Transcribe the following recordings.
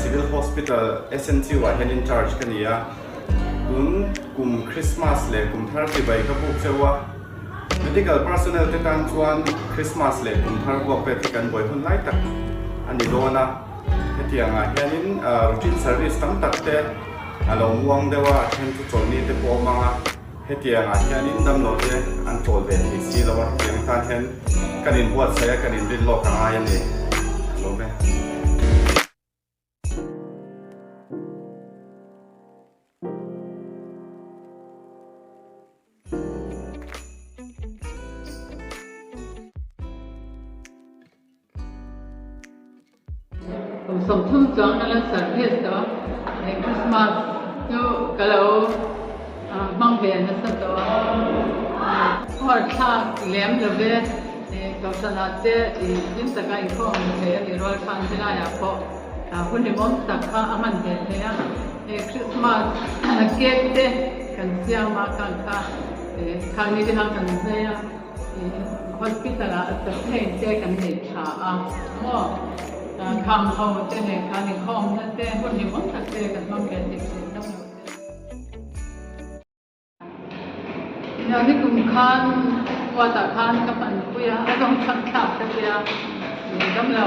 civil hospital SNC ว่า head in charge กันเนี่ยคุณกลุ่มคริสต์มาสเลยกลุ่มทาร์ติใบก็พวกเจ้าว่า medical personnel ที่การชวนคริสต์มาสเลยกลุ่มทาร์บอกไปที่กันบ่อยคนไล่ตักอันนี้โดนนะที่อย่างเงี้ยนี่routine service ตั้งแต่เราหวังได้ว่าเห็นทุกคนนี่จะพอมาที่อย่างเงี้ยนี่ดำรวจเนี่ยอันโจทย์เป็นที่สิแล้วว่าอย่างการเห็นการอินวัดเสียการอินดินโลกอะไรอย่างนี้รู้ไหมสมทุ่มจังนั่นแหละสัตว์เพศตัวในคริสต์มาสอยู่ก็เราบางเดือนนั่นสักตัวพอชาเลี้ยงระเบิดก็สนัดเจ้ยิ่งตะการข้อมันเสียในรอยฟันที่ได้เพราะคนที่มองตะข้ามันเห็นเนี่ยคริสต์มาสเก็บเต้กันเสียมากันครั้งนี้ที่นั่งกันเสียhospital จะเห็นเจ้กันเด็กขาก็คำเขาเจเนคานิคอมนั่นเต้คนนี้มันตัดเจกันบางแก่ติดต้องอย่างนี้กลุ่มคานว่าตะคานกับมันคุยต้องสังกัดกันเลยดำเรา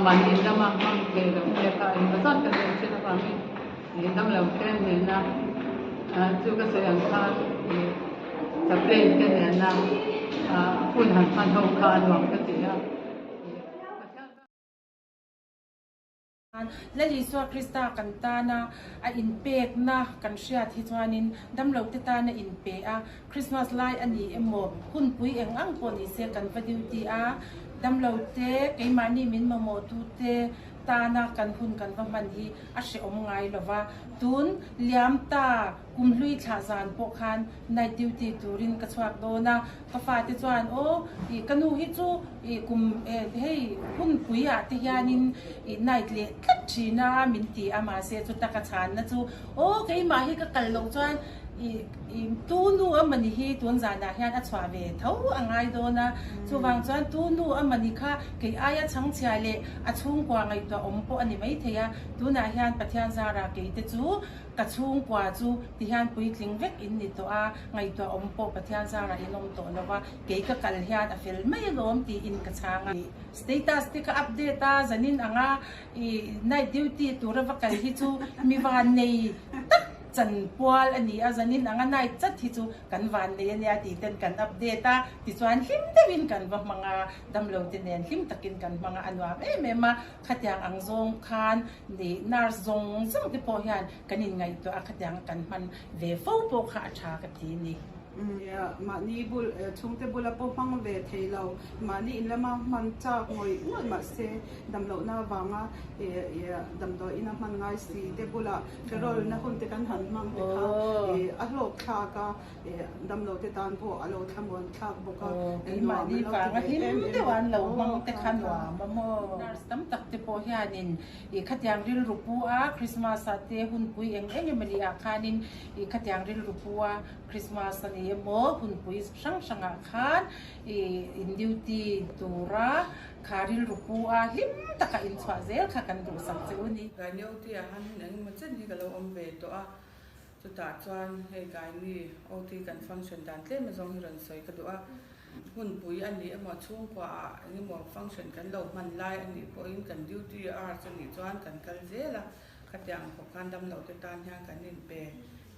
มันยินดำมันเกลือเมื่อการมาสอนกันเลยใช่ไหมครับนี่ดำเราแค่นี้นะจู่ก็เสียงคานจะเปลี่ยนกันเนี่ยนะคุณหันพันธงคานหวังก็เสียและลีซัวคริสตากันตานะอินเปกนะกันเชียที่จวนินดำเหลวติตานะอินเปกคริสต์มาสไลอันนี้เอโมหุ่นปุยเองอังปนิเสกันปดิวตีดำเหลวเตไกมานี่มินมาโมตูเตตานะกันหุ่นกันว่ามันฮีอาเชอมไงหรอว่าตุนเลี้ยมตากุมลุยชาจานปกคันในดิวตีตูรินกระชวกโดนะกฟ้าที่จวนโอ้อีกันูฮิจูอีกุมเฮ้หุ่นปุยที่ยานินอีในเล็กชีนามินตีอามาเซจุตะกะชานนะจูโอ้ไกมาฮิก็กันลงจวนอีตูนูมันฮีตุนจานาเฮียนอัชวาเวเท่าอังไงโดนะจูวางจวนตูนูมันนี่ค่ะไกอายะชังเชียเลอชุงกว่าไงตัวอมปอันนี้ไม่เทียตูนาเฮียนปะเทียนซาราเกตจูกระชุงกว่าจูที่เฮียนปุยคลิงเวกอินนี่ตัวไงตัวอมปปะเทียนซาราอินอมตัวนะว่าเกยก็กันเฮียนอฟิลไม่ล้มตีอินกระชางสเตตัสที่ก็อัปเดตจันินอ่ะในดิวตี้ตัวเรากันที่จูมีวันในจันปวลอันนี้อาจารย์นี่นังอันไหนจัดที่จูกันวันนี้เนี่ยตีเต้นกันอัปเดตที่ส่วนหิมเดวินกันว่ามังดำเหลวตีเนียนหิมตะกินกันมังอันว่าเมมาขัดยังอังซงคานนี่นาร์ซงซึ่งที่พอเห็นกันยังไงตัวขัดยังกันมันเวฟโปขาชากับทีนี้มานี่บุลช่วงเตบุลปพังเวทเรามานี่อินละมามันจากงอยงอยมาเสดำเหลาหน้าวังดำตัวอินมันง่ายสิเตบุลเฟรอลนะคนเตกันหันมังเตค่ะอัลโลคาก็ดำเหลาเตตันพออัลโลทำวันคาบุกมานี่ฟังหิมเดวันเหลามังเตขันว่าบ่มนาร์สตั้มตักเตพอเห็นขัดยังริลรูปัวคริสต์มาสเตหุ่นปุยเองยังไม่ได้อาคานินขัดยังริลรูปัวคริสต์มาสนี่โมหุ่นปุยช่างอาคารอินดิวตีตัวระคาริลรูปัวหิมตะกอินสวาเซลค่ะกันดูสักเซลนี่การเลี้ยวที่อาหารนั่นมันจะนี่ก็เราอมเบตัวจุดตัดจวนให้การนี่เอาที่กันฟังก์ชันด้านเล่นมันทรงให้รันสวยก็ดูว่าหุ่นปุยอันนี้มาช่วงกว่าอันนี้มาฟังก์ชันกันเรามันไล่อันนี้พออินกันดิวตี้สนิทจวนกันกันเสียละขัดอย่างพอการดำเราจะตานย่างกันนี่เป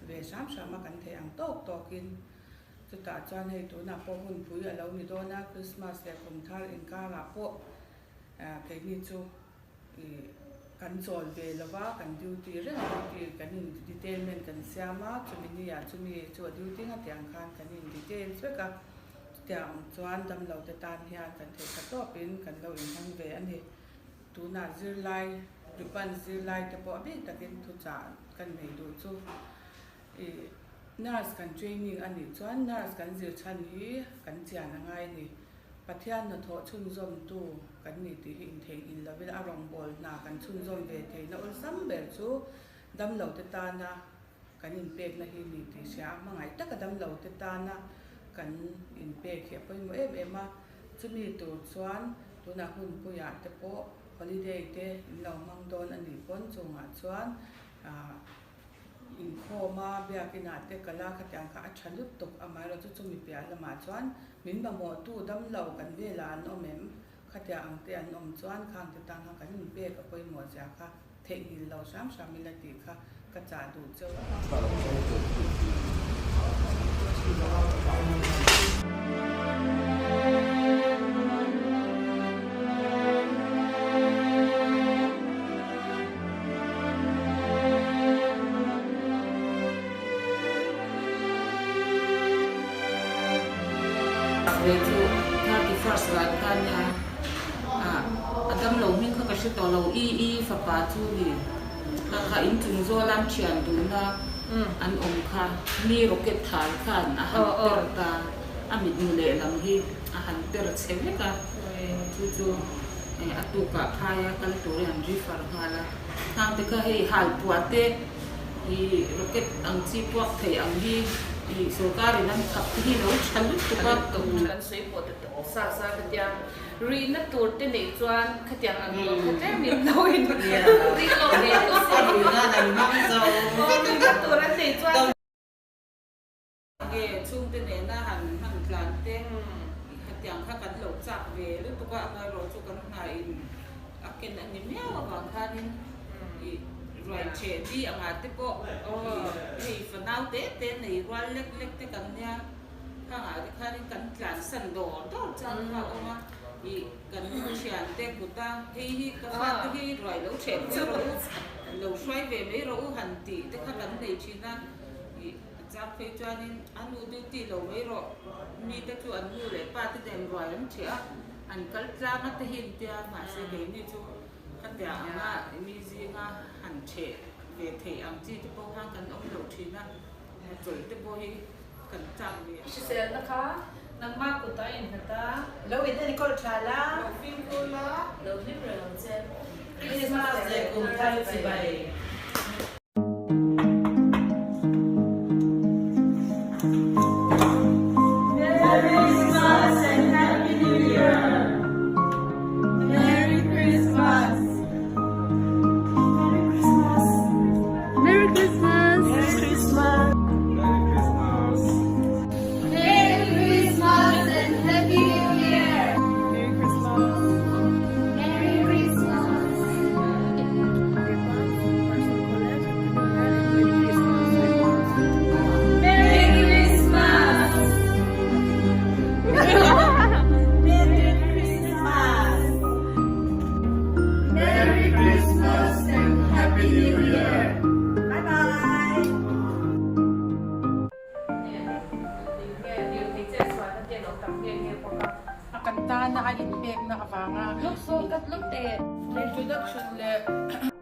เวสามสามกันเทียงโต๊ะต่อกินจุดตัดจวนให้ตัวนักพอหุ่นปุยเรามีตัวนักคริสต์มาสแต่คนท่าอินการะพวกเพลงนี้จูกันโซลเวลว่ากันดิวตี้เรื่องดิวตี้กันนี่ดีเทลเมนกันเสียมากจุดนี้จุดนี้จุดดิวตี้กันเตียงคานกันนี่ดีเทลช่วยกับเตียงจวนดำเราจะตานเฮียกันเทกระตัวเป็นกันเราอินทั้งเวอันนี้ตัวน่าจืดไล่ดูปันจืดไล่แต่พอบี้แต่เป็นทุจากันไม่ดูจูนาร์สกันเทรนนิ่งอันนี้จวนนาร์สกันจืดชันนี้กันเจียนง่ายนี่ปัทยานนทชุนจมตูกันนี่ที่อินเทอินแล้วเวลารองบอลนากันชุนจมเวทนะอุลซัมเบลจูดำเหลาเตตานะกันอินเปกนะฮิลิที่เสียมังไงแต่ก็ดำเหลาเตตานะกันอินเปกเขียบไปหมดมาจะมีตัวส่วนตัวนักหุ่นผู้ใหญ่แต่พอ holiday เตเรามังโดนอันนี้ป้นจงชวนอินโคมาเบียกินาเตกลาขจังค่ะฉันลุตกอามายเราจะมีเปียละมาชวนมินบะโมตู้ดำเหล่ากันเวลาโนเมมขจังเตียนอมชวนข้างติตังหากันเปียกับไปหมดจ้ะค่ะเทคนิคเราสามมิลติค่ะกระจายดูเจ้าItu thirty first lah kan ya. Adam lo min ka kasi to lo i fa pa tu ni. Ka in tung zo lam chian du na an ka ni rocket thal kan a han ter ta amit mu le lam hi a han ter cheve ka tu atu ka phaya kal to ran ri far hala tham te ka he hal puate I rocket ang chi puak thei ang hi I sokari nan khap hi no chan tu ka to chan sei po te sa khatya ri na tur te nei chuan khatyang ang lo khate min loin ri lo ne to se ri na nan mang zo ri na tur an nei chuan ge chung te ne na han plan te khatyang kha kan lo chak ve lu to ka na ro chu kan na in aken an ni me wa bang khanin I right che di anga te po hey for now te nei ral lek lek te kan nya ka nga te khanin kan plan san do to chan ha oma I kan chian te kuta hi ka fa te hi roi lo che lo shwai ve me ro han ti te kha kan nei china I cha phe chuanin anu du ti lo me ro mi te chu anu le pa te dem roi lam chia an kal cha na te hin tia ma se ge ni chu khatia nga mi ji nga han che ve the am chi te po hang kan om lo thina choi te po hi kan chang ve she saidนะคะนักมากกุตาอินคตา Lo ite ni kol chala. Lo film ko la lo film ro chen Christmas de kum thai si bai. Kanta na inpek na avanga. look so kat look te introduction le